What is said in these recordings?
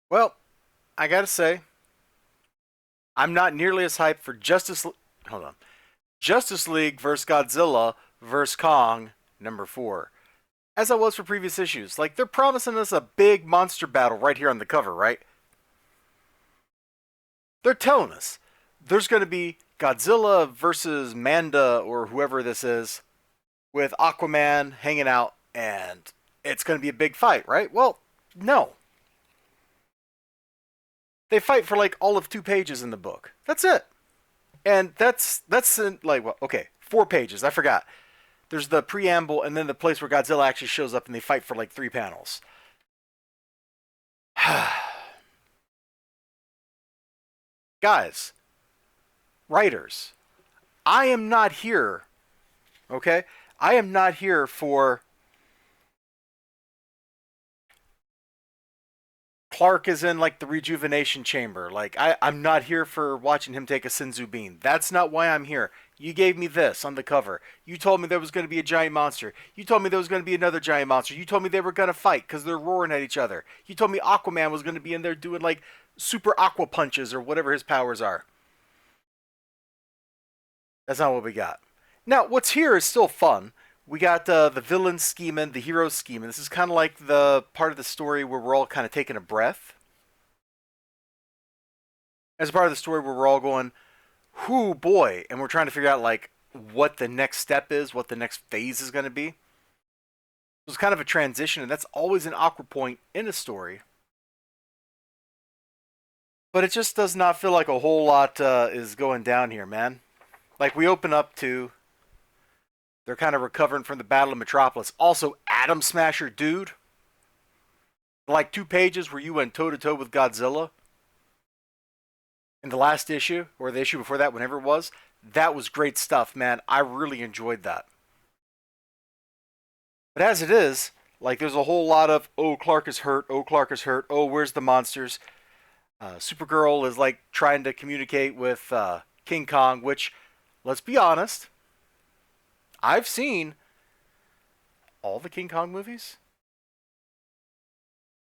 Well, I gotta say, I'm not nearly as hyped for Hold on. Justice League vs. Godzilla vs. Kong #4 as I was for previous issues. Like, they're promising us a big monster battle right here on the cover, right? They're telling us there's going to be Godzilla versus Manda or whoever this is with Aquaman hanging out, and it's going to be a big fight, right? Well, no. They fight for like all of 2 pages in the book. That's it. And that's in, like, well, okay, 4 pages. I forgot. There's the preamble and then the place where Godzilla actually shows up and they fight for like 3 panels. Guys, writers, I am not here, okay? I am not here for Clark is in like the rejuvenation chamber. Like, I'm not here for watching him take a Senzu bean. That's not why I'm here. You gave me this on the cover. You told me there was going to be a giant monster. You told me there was going to be another giant monster. You told me they were going to fight because they're roaring at each other. You told me Aquaman was going to be in there doing like super aqua punches or whatever his powers are. That's not what we got. Now, what's here is still fun. We got the villain scheming, the hero scheming. This is kind of like the part of the story where we're all kind of taking a breath. As a part of the story where we're all going, whoo boy, and we're trying to figure out like what the next step is, what the next phase is going to be. It's kind of a transition, and that's always an awkward point in a story. But it just does not feel like a whole lot is going down here, man. Like, we open up to they're kind of recovering from the Battle of Metropolis. Also, Atom Smasher, dude. Like 2 pages where you went toe to toe with Godzilla in the last issue, or the issue before that, whenever it was. That was great stuff, man. I really enjoyed that. But as it is, like, there's a whole lot of, oh, Clark is hurt, oh, Clark is hurt, oh, where's the monsters? Supergirl is, like, trying to communicate with King Kong, which, let's be honest, I've seen all the King Kong movies.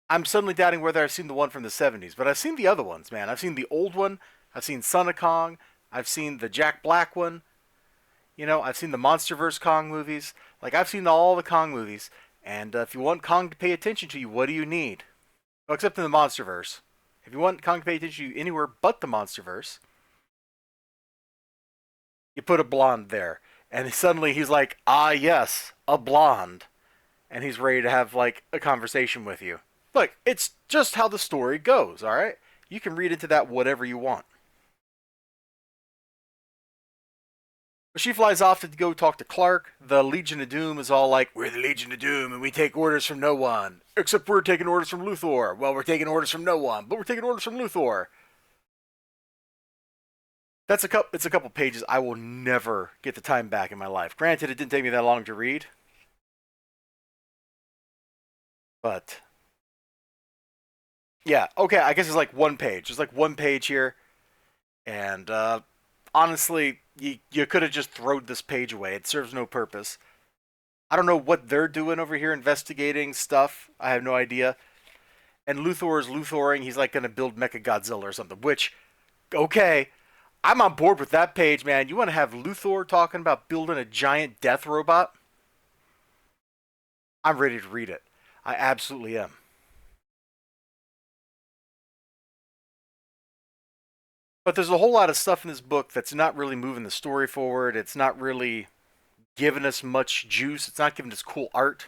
I'm suddenly doubting whether I've seen the one from the 70s, but I've seen the other ones, man. I've seen the old one. I've seen Son of Kong. I've seen the Jack Black one. You know, I've seen the MonsterVerse Kong movies. Like, I've seen all the Kong movies. And if you want Kong to pay attention to you, what do you need? Well, except in the MonsterVerse. If you want Kong to pay attention to you anywhere but the MonsterVerse, you put a blonde there. And suddenly he's like, ah, yes, a blonde. And he's ready to have, like, a conversation with you. Look, it's just how the story goes, alright? You can read into that whatever you want. But she flies off to go talk to Clark. The Legion of Doom is all like, we're the Legion of Doom and we take orders from no one. Except we're taking orders from Luthor. Well, we're taking orders from no one, but we're taking orders from Luthor. It's a couple pages I will never get the time back in my life. Granted, it didn't take me that long to read. But yeah, okay, I guess it's like 1 page. There's like 1 page here. And honestly, you could have just thrown this page away. It serves no purpose. I don't know what they're doing over here investigating stuff. I have no idea. And Luthor is Luthoring. He's like going to build Mecha Godzilla or something. Which, okay, I'm on board with that page, man. You want to have Luthor talking about building a giant death robot? I'm ready to read it. I absolutely am. But there's a whole lot of stuff in this book that's not really moving the story forward. It's not really giving us much juice. It's not giving us cool art.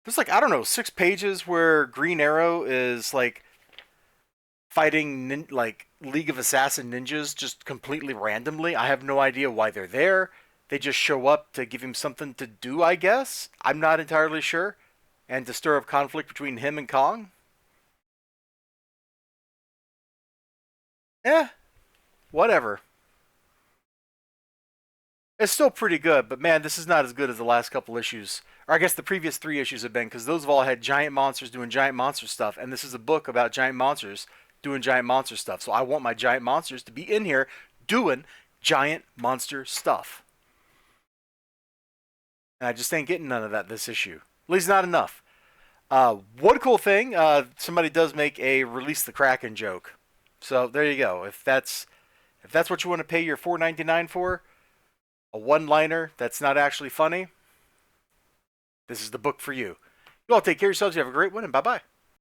There's like, I don't know, 6 pages where Green Arrow is like fighting like League of Assassin ninjas just completely randomly. I have no idea why they're there. They just show up to give him something to do, I guess. I'm not entirely sure. And to stir up conflict between him and Kong. Eh, whatever. It's still pretty good, but man, this is not as good as the last couple issues. Or I guess the previous 3 issues have been, because those have all had giant monsters doing giant monster stuff, and this is a book about giant monsters doing giant monster stuff. So I want my giant monsters to be in here doing giant monster stuff. And I just ain't getting none of that this issue. At least not enough. One cool thing, somebody does make a release the Kraken joke. So there you go. If that's what you want to pay your $4.99 for, a one-liner that's not actually funny, this is the book for you. You all take care of yourselves. You have a great one, and bye-bye.